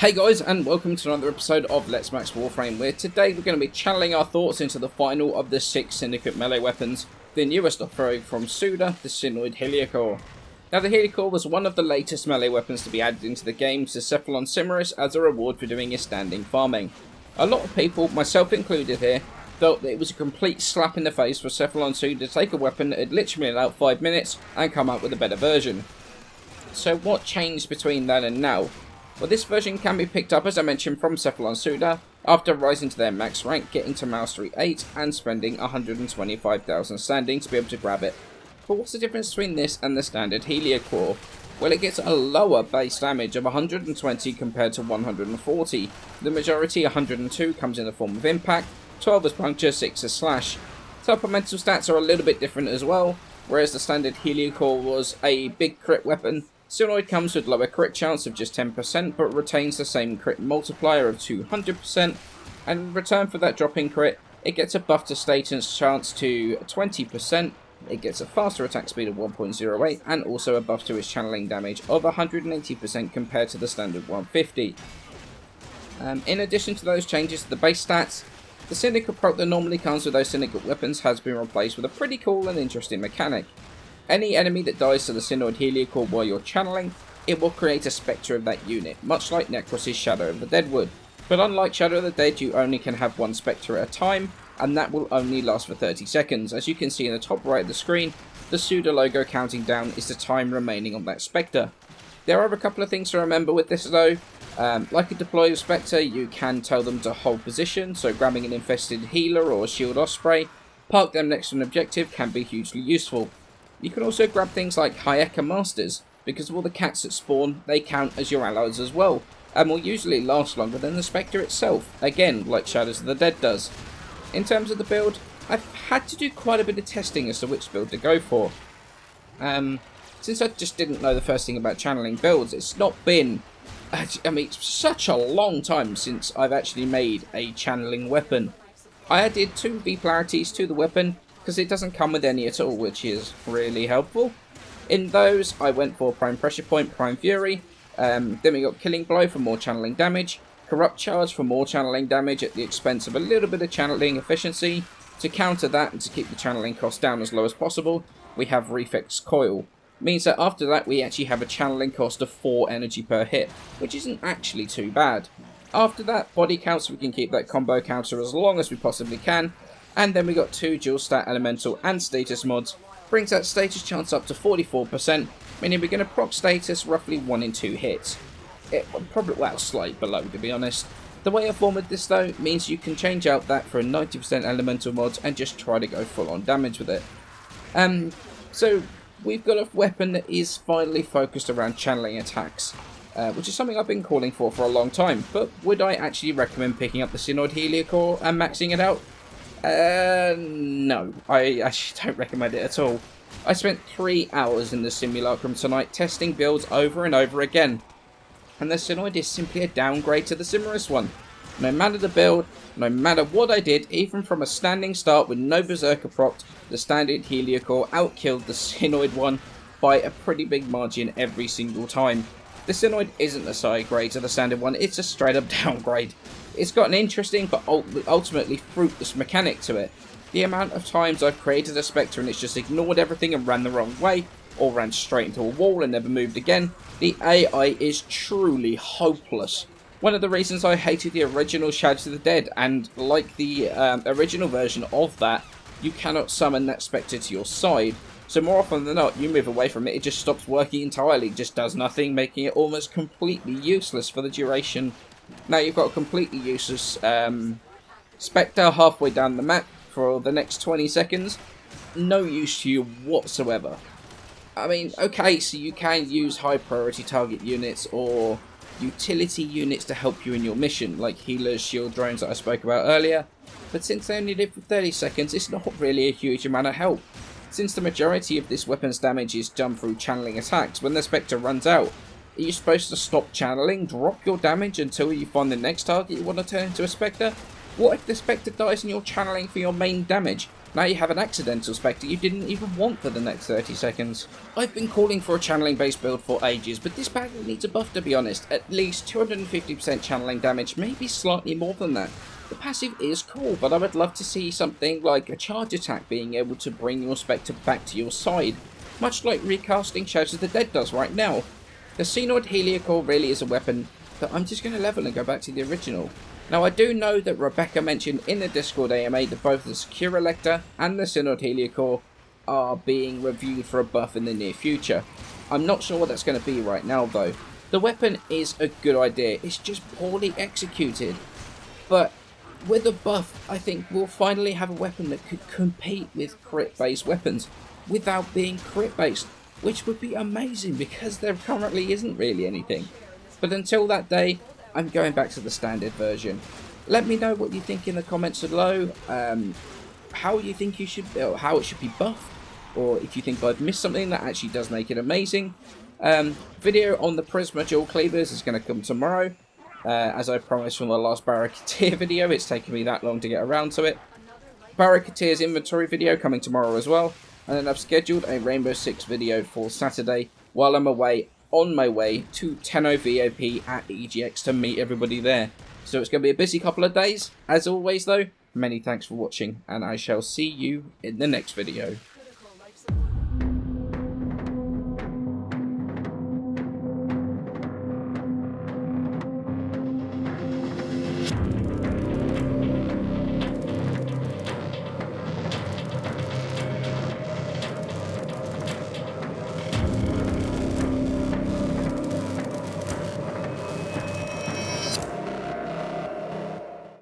Hey guys, and welcome to another episode of Let's Max Warframe, where today we're going to be channeling our thoughts into the final of the 6 Syndicate melee weapons, the newest offering from Suda, the Synoid Heliocor. Now the Heliocor was one of the latest melee weapons to be added into the game to Cephalon Cimerus as a reward for doing his standing farming. A lot of people, myself included here, felt that it was a complete slap in the face for Cephalon 2 to take a weapon that had literally allowed 5 minutes and come out with a better version. So what changed between then and now? Well, this version can be picked up, as I mentioned, from Cephalon Suda, after rising to their max rank, getting to Mastery 8, and spending 125,000 standing to be able to grab it. But what's the difference between this and the standard Heliocor? Well, it gets a lower base damage of 120 compared to 140. The majority, 102, comes in the form of impact, 12 as puncture, 6 as slash. Supplemental stats are a little bit different as well. Whereas the standard Heliocor was a big crit weapon, Synoid comes with lower crit chance of just 10%, but retains the same crit multiplier of 200%, and in return for that drop in crit, it gets a buff to status chance to 20%, it gets a faster attack speed of 1.08, and also a buff to its channeling damage of 180% compared to the standard 150. In addition to those changes to the base stats, the Syndicate proc that normally comes with those Syndicate weapons has been replaced with a pretty cool and interesting mechanic. Any enemy that dies to the Synoid Heliocor while you're channeling, it will create a spectre of that unit, much like Necros' Shadow of the Dead would. But unlike Shadow of the Dead, you only can have one spectre at a time, and that will only last for 30 seconds. As you can see in the top right of the screen, the Suda logo counting down is the time remaining on that spectre. There are a couple of things to remember with this though. Like a deploy of spectre, you can tell them to hold position, so grabbing an infested healer or a shield osprey, park them next to an objective can be hugely useful. You can also grab things like Hayeka Masters, because of all the cats that spawn, they count as your allies as well, and will usually last longer than the Spectre itself, again like Shadows of the Dead does. In terms of the build, I've had to do quite a bit of testing as to which build to go for. Since I just didn't know the first thing about channeling builds, it's not been, it's such a long time since I've actually made a channeling weapon. I added 2 V-polarities to the weapon, because it doesn't come with any at all, which is really helpful. In those, I went for Prime Pressure Point, Prime Fury, then we got Killing Blow for more channeling damage, Corrupt Charge for more channeling damage at the expense of a little bit of channeling efficiency. To counter that and to keep the channeling cost down as low as possible, we have Reflex Coil. Means that after that we actually have a channeling cost of 4 energy per hit, which isn't actually too bad. After that, Body Count, so we can keep that combo counter as long as we possibly can. And then we got 2 dual stat elemental and status mods, brings that status chance up to 44%, meaning we're going to proc status roughly 1 in 2 hits. It probably, well, slightly below to be honest. The way I formatted this though means you can change out that for a 90% elemental mods and just try to go full on damage with it. So we've got a weapon that is finally focused around channeling attacks, which is something I've been calling for a long time, but would I actually recommend picking up the Synoid Heliocor and maxing it out? No, I actually don't recommend it at all. I spent 3 hours in the simulacrum tonight testing builds over and over again, and the Synoid is simply a downgrade to the Cimerus one. No matter the build, no matter what I did, even from a standing start with no Berserker proc, the standard Heliocor outkilled the Synoid one by a pretty big margin every single time. The Synoid isn't a side grade to the standard one, it's a straight up downgrade. It's got an interesting but ultimately fruitless mechanic to it. The amount of times I've created a Spectre and it's just ignored everything and ran the wrong way, or ran straight into a wall and never moved again, the AI is truly hopeless. One of the reasons I hated the original Shadows of the Dead, and like the original version of that, you cannot summon that Spectre to your side. So more often than not, you move away from it, it just stops working entirely, just does nothing, making it almost completely useless for the duration. Now you've got a completely useless Spectre halfway down the map for the next 20 seconds. No use to you whatsoever. I mean, okay, so you can use high priority target units or utility units to help you in your mission, like healers, shield drones that I spoke about earlier, but since they only live for 30 seconds, it's not really a huge amount of help. Since the majority of this weapon's damage is done through channeling attacks, when the Spectre runs out, are you supposed to stop channeling, drop your damage until you find the next target you want to turn into a Spectre? What if the Spectre dies and you're channeling for your main damage? Now you have an accidental Spectre you didn't even want for the next 30 seconds. I've been calling for a channeling based build for ages, but this badly needs a buff to be honest. At least 250% channeling damage, maybe slightly more than that. The passive is cool, but I would love to see something like a charge attack being able to bring your Spectre back to your side, much like recasting Shadows of the Dead does right now. The Synoid Heliocor really is a weapon that I'm just going to level and go back to the original. Now I do know that Rebecca mentioned in the Discord AMA that both the Secure Elector and the Synoid Heliocor are being reviewed for a buff in the near future. I'm not sure what that's going to be right now though. The weapon is a good idea, it's just poorly executed. But with a buff, I think we'll finally have a weapon that could compete with crit based weapons without being crit based, which would be amazing because there currently isn't really anything. But until that day, I'm going back to the standard version. Let me know what you think in the comments below, how you think you should, or how it should be buffed, or if you think I've missed something that actually does make it amazing. Video on the Prisma Dual Cleavers is going to come tomorrow, as I promised from the last Barricadier video. It's taken me that long to get around to it. Barricadier's inventory video coming tomorrow as well, and then I've scheduled a Rainbow Six video for Saturday while I'm away, on my way to Tenno VOP at EGX to meet everybody there. So it's going to be a busy couple of days. As always though, many thanks for watching, and I shall see you in the next video.